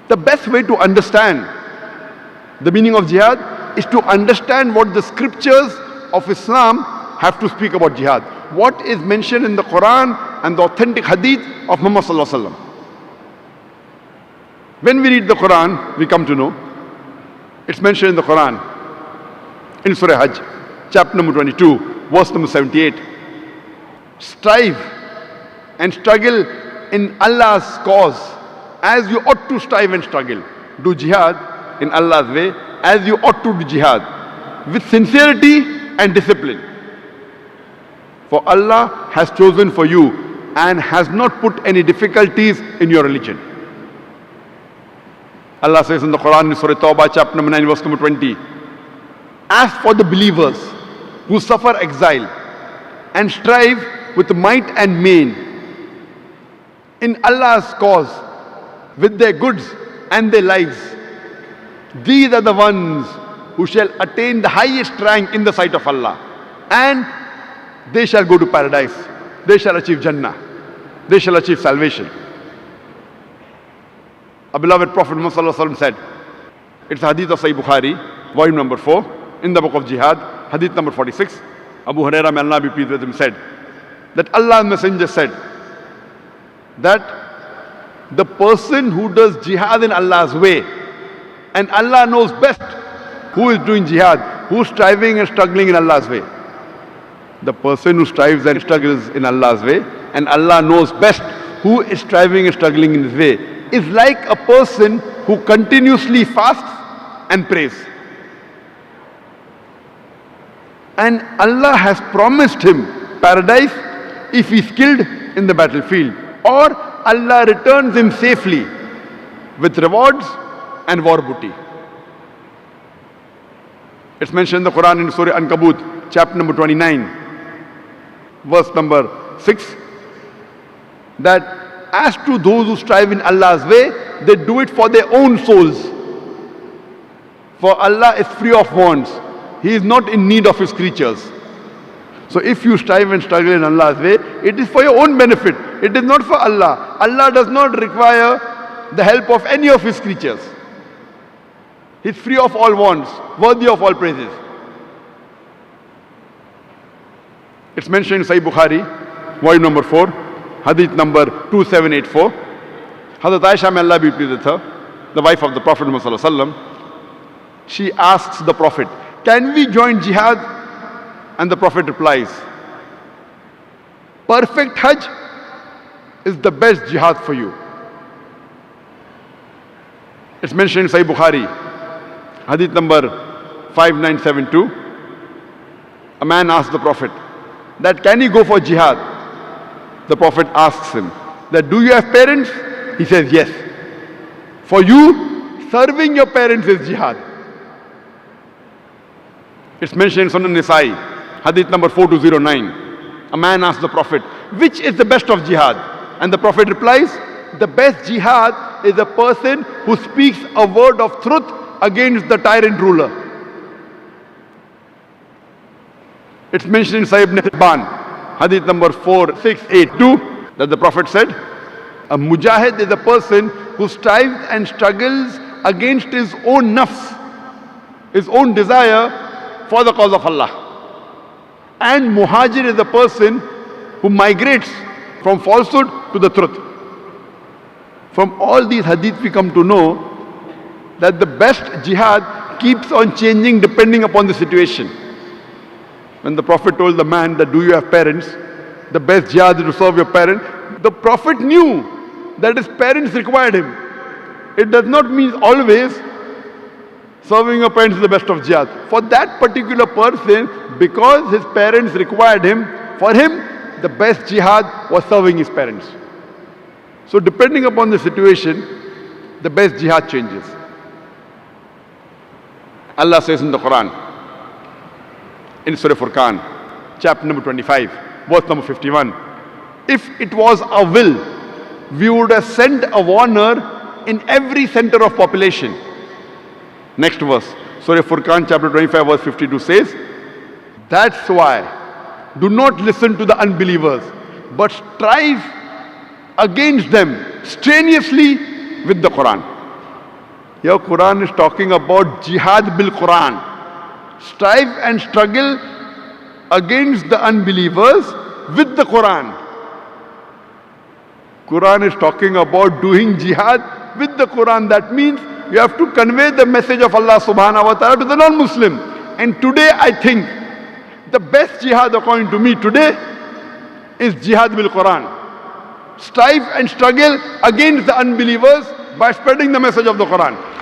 The best way to understand the meaning of jihad is to understand what the scriptures of Islam have to speak about jihad. What is mentioned in the Qur'an and the authentic hadith of Muhammad sallallahu alaihi wasallam. When we read the Qur'an, we come to know it's mentioned in the Qur'an in Surah Hajj, chapter number 22, verse number 78. Strive and struggle in Allah's cause as you ought to strive and struggle. Do jihad in Allah's way as you ought to do jihad, with sincerity and discipline. For Allah has chosen for you and has not put any difficulties in your religion. Allah says in the Quran in Surah Tawbah, chapter number 9, verse number 20. As for the believers who suffer exile and strive with might and main in Allah's cause with their goods and their lives, these are the ones who shall attain the highest rank in the sight of Allah, and they shall go to paradise. They shall achieve Jannah. They shall achieve salvation. Our beloved Prophet Muhammad sallallahu alaihi wasallam said, it's a hadith of Sahih Bukhari, volume number 4, in the book of Jihad, hadith number 46. Abu Hurairah, may Allah be pleased with him, said that Allah's Messenger said that the person who does jihad in Allah's way, and Allah knows best who is doing jihad, who is striving and struggling in Allah's way. The person who strives and struggles in Allah's way, and Allah knows best who is striving and struggling in His way, is like a person who continuously fasts and prays. And Allah has promised him paradise if he is killed in the battlefield, or Allah returns him safely with rewards and war booty. It's mentioned in the Quran in Surah Ankabut, chapter number 29, verse number 6, that as to those who strive in Allah's way, they do it for their own souls. For Allah is free of wants. He is not in need of His creatures. So if you strive and struggle in Allah's way, it is for your own benefit. It is not for Allah. Allah does not require the help of any of His creatures. He is free of all wants, worthy of all praises. It's mentioned in Sahih Bukhari, volume number 4, hadith number 2784. Hazrat Aisha, may Allah be pleased with her, the wife of the Prophet Muhammad sallallahu alaihi wasallam, she asks the Prophet, can we join jihad? And the Prophet replies, perfect Hajj is the best jihad for you. It's mentioned in Sahih Bukhari, hadith number 5972. A man asked the Prophet that can he go for jihad? The Prophet asks him that do you have parents? He says yes. For you, serving your parents is jihad. It's mentioned in Sunan Nisa'i, hadith number 4209. A man asked the Prophet, which is the best of jihad? And the Prophet replies, the best jihad is a person who speaks a word of truth against the tyrant ruler. It's mentioned in Sahih Ibn Hibban, hadith number 4682, that the Prophet said, a mujahid is a person who strives and struggles against his own nafs, his own desire for the cause of Allah. And muhajir is a person who migrates from falsehood to the truth. From all these hadiths we come to know that the best jihad keeps on changing depending upon the situation. When the Prophet told the man that do you have parents, the best jihad is to serve your parents, the Prophet knew that his parents required him. It does not mean always serving your parents is the best of jihad. For that particular person, because his parents required him, for him the best jihad was serving his parents. So depending upon the situation, the best jihad changes. Allah says in the Quran, in Surah Furqan, chapter number 25, verse number 51, if it was our will, we would have sent a warner in every center of population. Next verse, Surah Furqan, chapter 25, verse 52 says, that's why do not listen to the unbelievers, but strive against them strenuously with the Quran. Here Quran is talking about jihad bil Quran. Strive and struggle against the unbelievers with the Quran. Quran is talking about doing jihad with the Quran. That means you have to convey the message of Allah subhanahu wa ta'ala to the non-Muslim. And today I think the best jihad according to me today is jihad bil Quran. Strive and struggle against the unbelievers by spreading the message of the Quran.